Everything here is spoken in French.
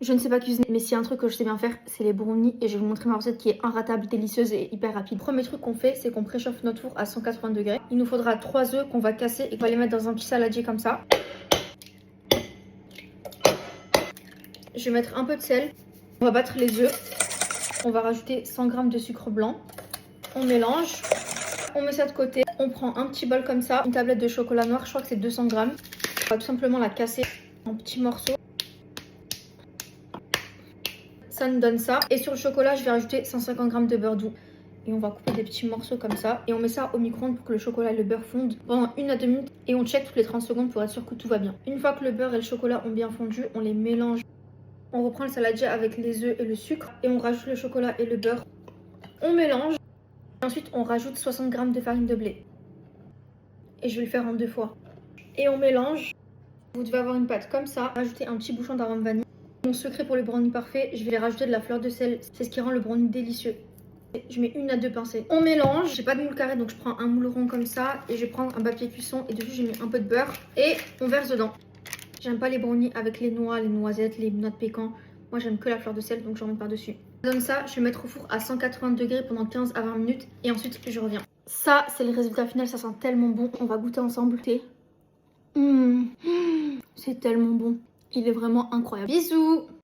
Je ne sais pas cuisiner, mais s'il y a un truc que je sais bien faire, c'est les brownies. Et je vais vous montrer ma recette qui est inratable, délicieuse et hyper rapide. Premier truc qu'on fait, c'est qu'on préchauffe notre four à 180 degrés. Il nous faudra 3 œufs qu'on va casser et qu'on va les mettre dans un petit saladier comme ça. Je vais mettre un peu de sel. On va battre les œufs. On va rajouter 100 g de sucre blanc. On mélange. On met ça de côté. On prend un petit bol comme ça, une tablette de chocolat noir, je crois que c'est 200 g. On va tout simplement la casser en petits morceaux. Ça nous donne ça. Et sur le chocolat, je vais rajouter 150 g de beurre doux. Et on va couper des petits morceaux comme ça. Et on met ça au micro-ondes pour que le chocolat et le beurre fondent pendant 1 à 2 minutes. Et on check toutes les 30 secondes pour être sûr que tout va bien. Une fois que le beurre et le chocolat ont bien fondu, on les mélange. On reprend le saladier avec les œufs et le sucre. Et on rajoute le chocolat et le beurre. On mélange. Et ensuite, on rajoute 60 g de farine de blé. Et je vais le faire en 2 fois. Et on mélange. Vous devez avoir une pâte comme ça. Rajouter un petit bouchon d'arôme vanille. Mon secret pour le brownie parfait, je vais rajouter de la fleur de sel. C'est ce qui rend le brownie délicieux. Je mets 1 à 2 pincées. On mélange. J'ai pas de moule carré donc je prends un moule rond comme ça. Et je vais prendre un papier cuisson. Et dessus, j'ai mis un peu de beurre. Et on verse dedans. J'aime pas les brownies avec les noix, les noisettes, les noix de pécan. Moi, j'aime que la fleur de sel donc j'en mets par-dessus. Comme ça, je vais mettre au four à 180 degrés pendant 15 à 20 minutes. Et ensuite, je reviens. Ça, c'est le résultat final. Ça sent tellement bon. On va goûter ensemble. C'est tellement bon. Il est vraiment incroyable. Bisous!